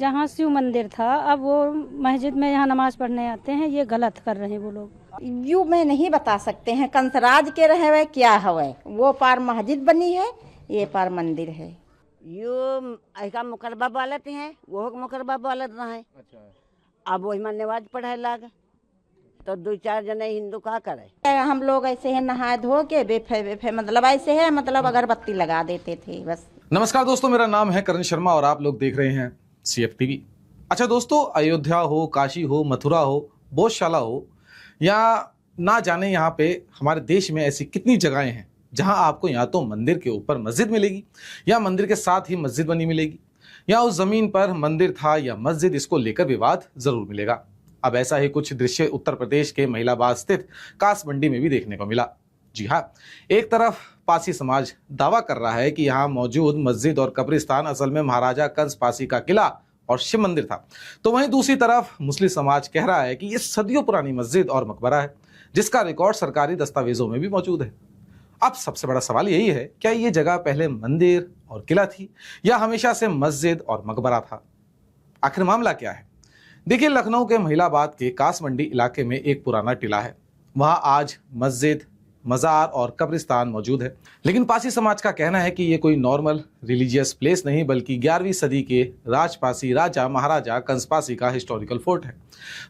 जहाँ शिव मंदिर था, अब वो मस्जिद में यहाँ नमाज पढ़ने आते हैं, ये गलत कर रहे हैं वो लोग। यू में नहीं बता सकते हैं, कंसराज के रहे हुए क्या हवे। वो पार मस्जिद बनी है, ये पार मंदिर है। यो ऐसा मुकरबा वालत हैं, वो मुकरबा वालत रहे। अच्छा। अब वही में नमाज पढ़े लाग तो दो चार जने हिंदू का करे। हम लोग ऐसे है नहा धो के बेफे मतलब ऐसे है, मतलब अगरबत्ती लगा देते थे बस। नमस्कार दोस्तों, मेरा नाम है करण शर्मा और आप लोग देख रहे हैं CF TV। अच्छा दोस्तों, अयोध्या हो, काशी हो, मथुरा हो, बोधशाला हो, या ना जाने यहाँ पे हमारे देश में ऐसी कितनी जगहें हैं जहाँ आपको या तो मंदिर के ऊपर मस्जिद मिलेगी या मंदिर के साथ ही मस्जिद बनी मिलेगी, या उस जमीन पर मंदिर था या मस्जिद, इसको लेकर विवाद जरूर मिलेगा। अब ऐसा ही कुछ दृश्य उत्तर प्रदेश के महिलाबाद स्थित कास मंडी में भी देखने को मिला। जी हाँ, एक तरफ पासी समाज दावा कर रहा है कि यहाँ मौजूद मस्जिद और कब्रिस्तान असल में महाराजा कंस पासी का किला और शिव मंदिर था, तो वहीं दूसरी तरफ मुस्लिम समाज कह रहा है कि ये सदियों पुरानी मस्जिद और मकबरा है, जिसका रिकॉर्ड सरकारी दस्तावेजों में भी मौजूद है। अब सबसे बड़ा सवाल यही है, क्या ये जगह पहले मंदिर और किला थी या हमेशा से मस्जिद और मकबरा था? आखिर मामला क्या है? देखिए, लखनऊ के महिलाबाद के कास मंडी इलाके में एक पुराना टिला है। वहां आज मस्जिद, मजार और कब्रिस्तान मौजूद है, लेकिन पासी समाज का कहना है कि ये कोई नॉर्मल रिलीजियस प्लेस नहीं, बल्कि 11वीं सदी के राजपासी राजा महाराजा कंसपासी का हिस्टोरिकल फोर्ट है।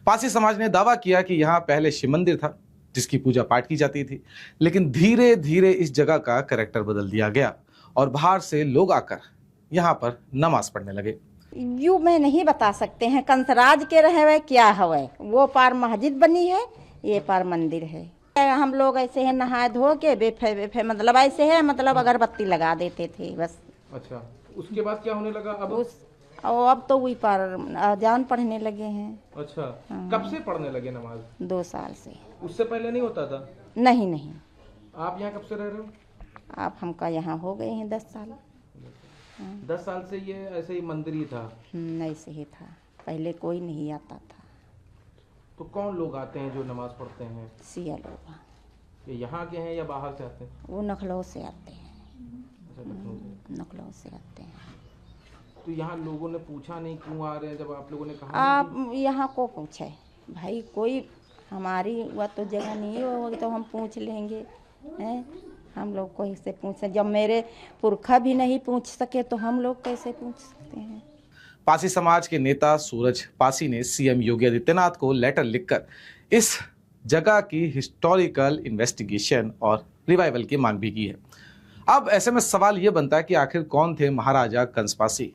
पासी समाज ने दावा किया कि यहाँ पहले शिव मंदिर था जिसकी पूजा पाठ की जाती थी, लेकिन धीरे धीरे इस जगह का कैरेक्टर बदल दिया गया और बाहर से लोग आकर यहाँ पर नमाज पढ़ने लगे। यू में नहीं बता सकते हैं, कंसराज के रहे हुए क्या हवे। वो पार मस्जिद बनी है, ये पार मंदिर है। हम लोग ऐसे है नहा धो के बेफे मतलब ऐसे है, मतलब अगरबत्ती लगा देते थे बस। अच्छा, उसके बाद क्या होने लगा? अब तो वही पार अजान पढ़ने लगे हैं। अच्छा, हाँ। कब से पढ़ने लगे नमाज? 2 साल से। उससे पहले नहीं होता था? नहीं नहीं। आप यहाँ कब से रह रहे हो? आप हमका यहाँ हो गए हैं 10 साल। 10 साल से ये ऐसे ही मंदिर ही था? ऐसे ही था, पहले कोई नहीं आता था। तो कौन लोग आते हैं जो नमाज पढ़ते हैं? सिया लोग। ये यहाँ के हैं या बाहर से आते हैं? वो नखलऊ से आते हैं। अच्छा, लखनऊ से। नखलऊ से आते हैं। तो यहाँ लोगों ने पूछा नहीं क्यों आ रहे हैं? जब आप लोगों ने कहा आप यहाँ को पूछे भाई, कोई हमारी वह तो जगह नहीं होगी तो हम पूछ लेंगे हैं? हम लोग को इससे पूछे, जब मेरे पुरखा भी नहीं पूछ सके तो हम लोग कैसे पूछ सकते हैं? पासी समाज के नेता सूरज पासी ने CM योगी आदित्यनाथ को लेटर लिखकर इस जगह की हिस्टोरिकल इन्वेस्टिगेशन और रिवाइवल की मांग भी की है। अब ऐसे में सवाल यह बनता है कि आखिर कौन थे महाराजा कंसपासी?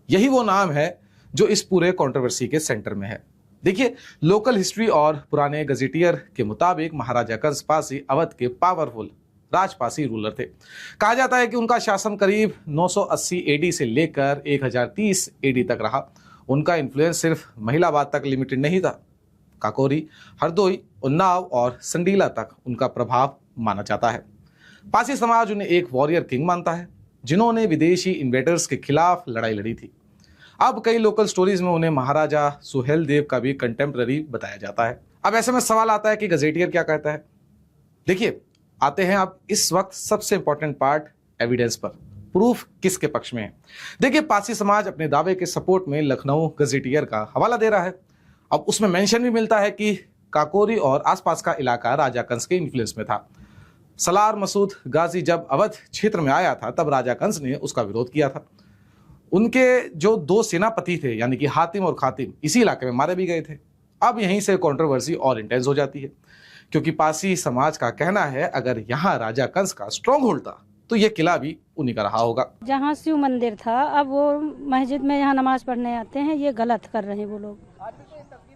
यही वो नाम है जो इस पूरे कंट्रोवर्सी के सेंटर में है। देखिए, लोकल हिस्ट्री और पुराने गजेटियर के मुताबिक महाराजा कंसपासी अवध के पावरफुल राजपासी रूलर थे। कहा जाता है कि उनका शासन करीब 980 AD से लेकर 1030 AD तक रहा। उनका इन्फ्लुएंस सिर्फ महिलाबाद तक लिमिटेड नहीं था। काकोरी, हरदोई, उन्नाव और संडीला तक उनका प्रभाव माना जाता है। पासी समाज उन्हें एक वॉरियर किंग मानता है जिन्होंने विदेशी इन्वेडर्स के खिलाफ लड़ाई लड़ी थी। अब कई लोकल स्टोरीज में उन्हें महाराजा सुहेल देव का भी कंटेम्पररी बताया जाता है। अब ऐसे में सवाल आता है कि गजेटियर क्या कहता है। देखिए, आते हैं अब इस वक्त सबसे इंपॉर्टेंट पार्ट, एविडेंस पर। प्रूफ किसके पक्ष में है? देखिए, पासी समाज अपने दावे के सपोर्ट में लखनऊ गजेटियर का हवाला दे रहा है। अब उसमें मेंशन भी मिलता है कि काकोरी और आसपास का इलाका राजा कंस के इन्फ्लुएंस में था। सलार मसूद गाजी जब अवध क्षेत्र में आया था तब राजा कंस ने उसका विरोध किया था। उनके जो 2 सेनापति थे, यानी कि हातिम और खातिम, इसी इलाके में मारे भी गए थे। अब यहीं से कंट्रोवर्सी और इंटेंस हो जाती है, क्योंकि पासी समाज का कहना है अगर यहाँ राजा कंस का स्ट्रॉन्ग होल्ड था तो ये किला भी उन्हीं का रहा होगा। जहाँ शिव मंदिर था, अब वो मस्जिद में यहाँ नमाज पढ़ने आते हैं, ये गलत कर रहे हैं वो लोग।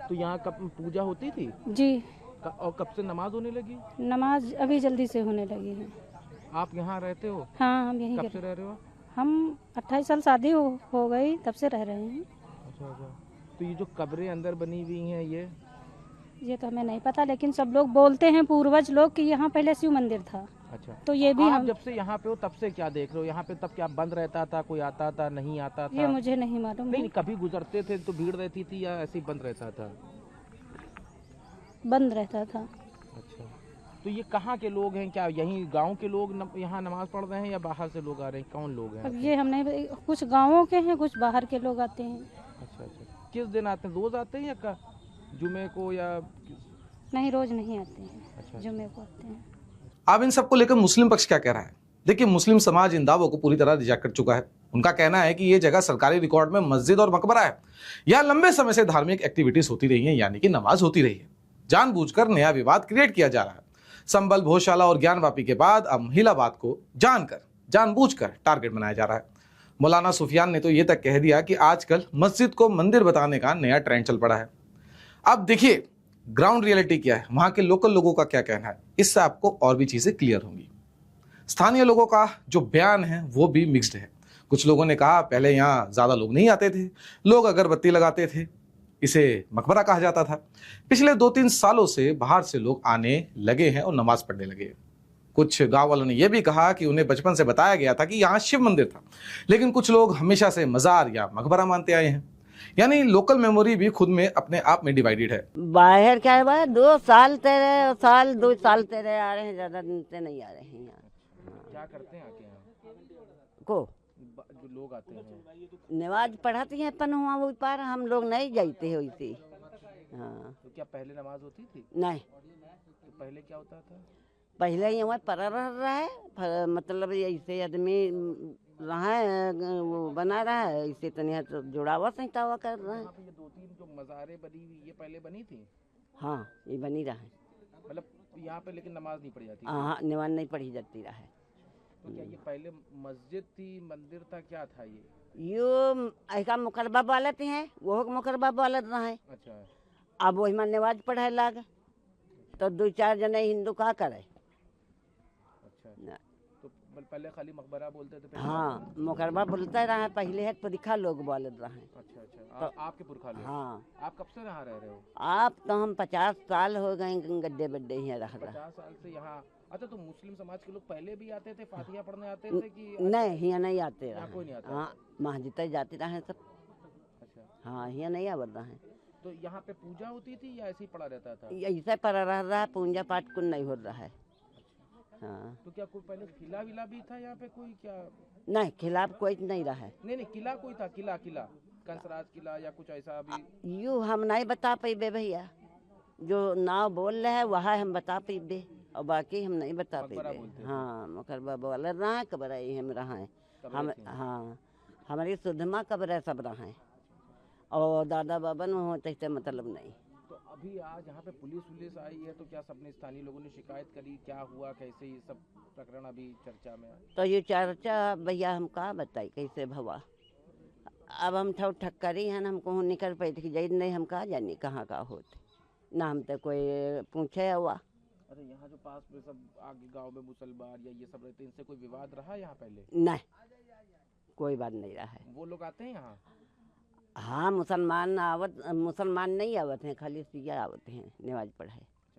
तो यहाँ कब पूजा होती थी? जी। और कब से नमाज होने लगी? नमाज अभी जल्दी से होने लगी है। आप यहाँ रहते हो? हाँ, हम यहीं कब से रह रहे हो? हम 28 साल शादी हो गई, तब से रह रहे हैं। अच्छा अच्छा। तो ये जो कब्रें अंदर बनी हुई हैं, ये तो हमें नहीं पता, लेकिन सब लोग बोलते हैं, पूर्वज लोग, कि यहाँ पहले शिव मंदिर था। अच्छा, तो ये भी आप हम जब से यहाँ पे हो तब से क्या देख रहे हो? यहाँ पे तब क्या बंद रहता था? कोई आता था, नहीं आता था? ये मुझे नहीं मालूम। नहीं, कभी गुजरते थे तो भीड़ रहती थी या ऐसे ही बंद रहता था? बंद रहता था। अच्छा, तो ये कहाँ के लोग हैं? क्या यहीं गांव के लोग यहाँ नमाज पढ़ रहे हैं या बाहर से लोग आ रहे हैं? कौन लोग हैं? अब ये हमने कुछ गाँवों के हैं, कुछ बाहर के लोग आते हैं। अच्छा अच्छा, किस दिन आते हैं? रोज आते हैं या जुमे को या नहीं, रोज नहीं आते हैं, अच्छा। जुमे को आते हैं। अब इन सबको लेकर मुस्लिम पक्ष क्या कह रहा है? देखिए, मुस्लिम समाज इन दावों को पूरी तरह रिजेक्ट कर चुका है। उनका कहना है कि ये जगह सरकारी रिकॉर्ड में मस्जिद और मकबरा है। यहाँ लंबे समय से धार्मिक एक्टिविटीज होती रही हैं, यानी कि नमाज होती रही है। जानबूझकर नया विवाद क्रिएट किया जा रहा है। संबल, भोजशाला और ज्ञानवापी के बाद अब महिलाबाद को जानबूझकर टारगेट बनाया जा रहा है। मौलाना सुफियान ने तो ये तक कह दिया कि आजकल मस्जिद को मंदिर बताने का नया ट्रेंड चल पड़ा है। अब देखिए ग्राउंड रियलिटी क्या है, वहां के लोकल लोगों का क्या कहना है, इससे आपको और भी चीजें क्लियर होंगी। स्थानीय लोगों का जो बयान है वो भी मिक्स्ड है। कुछ लोगों ने कहा पहले यहाँ ज्यादा लोग नहीं आते थे, लोग अगरबत्ती लगाते थे, इसे मकबरा कहा जाता था। पिछले 2-3 सालों से बाहर से लोग आने लगे हैं और नमाज पढ़ने लगे। कुछ गांव वालों ने यह भी कहा कि उन्हें बचपन से बताया गया था कि यहाँ शिव मंदिर था, लेकिन कुछ लोग हमेशा से मजार या मकबरा मानते आए हैं। यानी लोकल मेमोरी भी खुद में अपने आप में डिवाइडेड है। बाहर क्या है भाई, 2 साल तेरे 2 साल तेरे आ रहे हैं, ज्यादा दिन से नहीं आ रहे हैं यहाँ। क्या करते हैं आके यहाँ को जो लोग आते हैं? नमाज पढ़ाती हैं अपन हुआ वो पार, हम लोग नहीं जाते हैं वैसे। हाँ, तो क्या पहले नमाज होती थी? नहीं, तो पहले क्या होता था? पहले यहाँ पड़ा रहा है, मतलब ऐसे आदमी रहा है, वो बना रहा है ऐसे, तनिया तो जुड़ावा सहतावा कर रहा है। यहाँ पे ये 2-3 जो मज़ारें बनी हुई, ये पहले बनी थी? हाँ, ये बनी रहा है। मतलब यहाँ पे लेकिन नमाज नहीं पढ़ी जाती? हाँ, नमाज नहीं पढ़ी जाती रहा है। तो क्या ये पहले मस्जिद थी, मंदिर था, क्या था ये? यो ऐसा मुकरबा वाले थे हैं, वो मुकरबा वाले रहा है। अच्छा, अब वही में नमाज पढ़े लाग, तो 2-4 जने हिंदू का करे। अच्छा, तो पहले खाली मकबरा बोलते थे? हाँ, मुकरबा बोलते रहा पहले है, पुरखा लोग बोले रहे। अच्छा अच्छा, आपके पुरखा लोग? हाँ। आप कब से यहाँ रह रहे हो? आप तो हम 50 साल हो गए गड्ढे बड्डे यहाँ रह रहा। 50 साल से यहाँ। अच्छा, तो मुस्लिम समाज के लोग पहले भी आते थे, फातिहा पढ़ने आते थे कि? नहीं, यहाँ नहीं आते यहाँ कोई नहीं रहे। आता? हाँ, मस्जिद जाते रहे सब। अच्छा, हाँ, यहाँ नहीं आवत रहे। तो यहाँ पे पूजा होती थी या ऐसे ही पड़ा रहता था? ऐसे पड़ा रह रहा है, पूजा पाठ कुछ नहीं हो रहा है। हाँ, तो क्या कोई पहले किला विला भी था यहाँ पे कोई? क्या नहीं, खिलाफ कोई नहीं रहा है। नहीं, किला कोई था? किला कंसराज किला या कुछ ऐसा भी? यूँ हम नहीं बता पाइबे भैया, जो नाव बोल रहे हैं वह हम बता पाइबे, और बाकी हम नहीं बता मकबरा पाइबे। बोलते थे। हाँ, मकरबा बोल रहा है, कब्र हम रहा है हम। कब्रें थी। हाँ, हमारी सुधमा कब्र सब रहा है, और दादा बाबन होते से मतलब नहीं। तो अभी आज यहाँ पे पुलिस आई है, तो क्या सबने स्थानीय लोगों ने शिकायत करी? क्या हुआ, कैसे ये सब प्रकरण अभी चर्चा में है? तो ये चर्चा भैया हम कहाँ बताई कैसे भवा, अब हम ठक्करी हैं, हमको निकल पैठ की जाए नहीं, हम कहाँ जाने कहाँ का होते ना, हम तो कोई पूछे हुआ। अरे यहाँ जो पास में सब आगे गांव में मुसलमान या ये सब रहते हैं, इनसे कोई विवाद रहा यहाँ पहले? नहीं, कोई बात नहीं रहा है। वो लोग आते हैं यहाँ? हाँ, मुसलमान नहीं आवत हैं, खाली सिया आवत हैं नमाज पढ़े।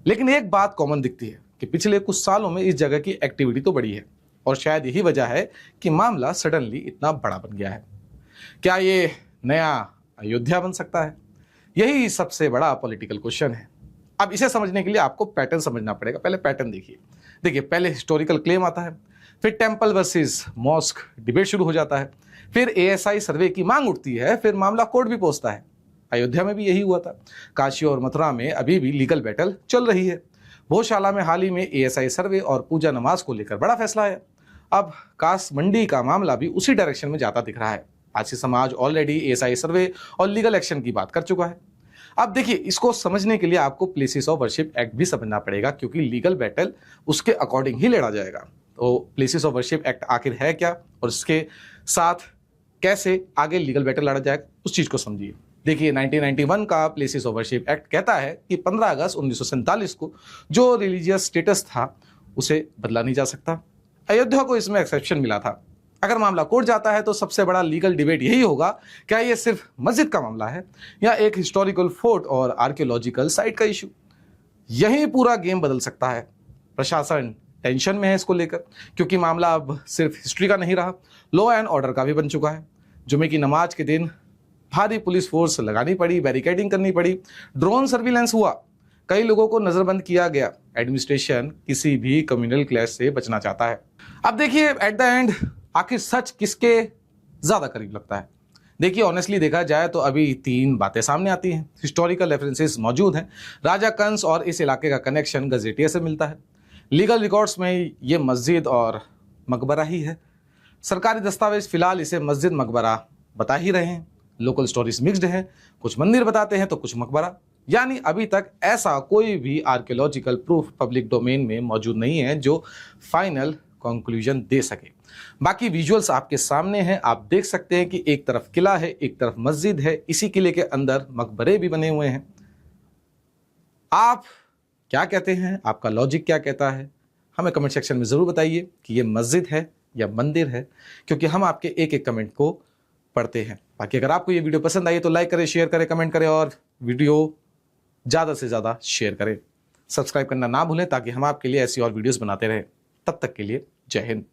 लेकिन एक बात कॉमन दिखती है कि पिछले कुछ सालों में इस जगह की एक्टिविटी तो बढ़ी है, और शायद यही वजह है कि मामला सडनली इतना बड़ा बन गया है। क्या ये नया अयोध्या बन सकता है? यही सबसे बड़ा पॉलिटिकल क्वेश्चन है। अब इसे समझने के लिए आपको पैटर्न समझना पड़ेगा। पहले पैटर्न देखिए, पहले हिस्टोरिकल क्लेम आता है, फिर टेम्पल वर्सेस मॉस्क डिबेट शुरू हो जाता है, फिर ASI सर्वे की मांग उठती है, फिर मामला कोर्ट भी पहुंचता है। अयोध्या में भी यही हुआ था। काशी और मथुरा में अभी भी लीगल बैटल चल रही है। भोजशाला में हाल ही में ASI सर्वे और पूजा नमाज को लेकर बड़ा फैसला है। अब कास मंडी का मामला भी उसी डायरेक्शन में जाता दिख रहा है। आशी समाज ऑलरेडी ASI सर्वे और लीगल एक्शन की बात कर चुका है। अब देखिए, इसको समझने के लिए आपको प्लेसेस ऑफ वर्शिप एक्ट भी समझना पड़ेगा, क्योंकि लीगल बैटल उसके अकॉर्डिंग ही लड़ा जाएगा। तो प्लेसेस ऑफ वर्शिप एक्ट आखिर है क्या, और इसके साथ कैसे आगे लीगल बैटल लड़ा जाएगा, उस चीज को समझिए। देखिए, 1991 का प्लेसेस ऑफ वर्शिप एक्ट कहता है कि 15 अगस्त 1947 को जो रिलीजियस स्टेटस था उसे बदला नहीं जा सकता। अयोध्या को इसमें एक्सेप्शन मिला था। अगर मामला कोर्ट जाता है तो सबसे बड़ा लीगल डिबेट यही होगा, क्या ये सिर्फ मस्जिद का मामला है या एक हिस्टोरिकल फोर्ट और आर्कियोलॉजिकल साइट का इशू। यही पूरा गेम बदल सकता है। प्रशासन टेंशन में है इसको लेकर, क्योंकि मामला अब सिर्फ हिस्ट्री का नहीं रहा, लॉ एंड ऑर्डर का भी बन चुका है। जुमे की नमाज के दिन भारी पुलिस फोर्स लगानी पड़ी, बैरिकेडिंग करनी पड़ी, ड्रोन सर्विलेंस हुआ, कई लोगों को नजरबंद किया गया। एडमिनिस्ट्रेशन किसी भी कम्युनल क्लैश से बचना चाहता है। अब देखिए एट द एंड आखिर सच किसके ज्यादा करीब लगता है। देखिए ऑनेस्टली देखा जाए तो अभी 3 बातें सामने आती हैं। हिस्टोरिकल रेफरेंसेस मौजूद हैं। राजा कंस और इस इलाके का कनेक्शन गजेटिया से मिलता है। लीगल रिकॉर्ड्स में ये मस्जिद और मकबरा ही है। सरकारी दस्तावेज फिलहाल इसे मस्जिद मकबरा बता ही रहे हैं। लोकल स्टोरीज मिक्स्ड हैं, कुछ मंदिर बताते हैं तो कुछ मकबरा। यानी अभी तक ऐसा कोई भी आर्कियोलॉजिकल प्रूफ पब्लिक डोमेन में मौजूद नहीं है जो फाइनल कंक्लूजन दे सके। बाकी विजुअल्स आपके सामने हैं, आप देख सकते हैं कि एक तरफ किला है, एक तरफ मस्जिद है, इसी किले के अंदर मकबरे भी बने हुए हैं। आप क्या कहते हैं, आपका लॉजिक क्या कहता है, हमें कमेंट सेक्शन में जरूर बताइए कि ये मस्जिद है या मंदिर है, क्योंकि हम आपके एक एक कमेंट को पढ़ते हैं। बाकी अगर आपको ये वीडियो पसंद आई तो लाइक करें, शेयर करें, कमेंट करें और वीडियो ज़्यादा से ज़्यादा शेयर करें। सब्सक्राइब करना ना भूलें ताकि हम आपके लिए ऐसी और वीडियोस बनाते रहें। तब तक के लिए जय हिंद।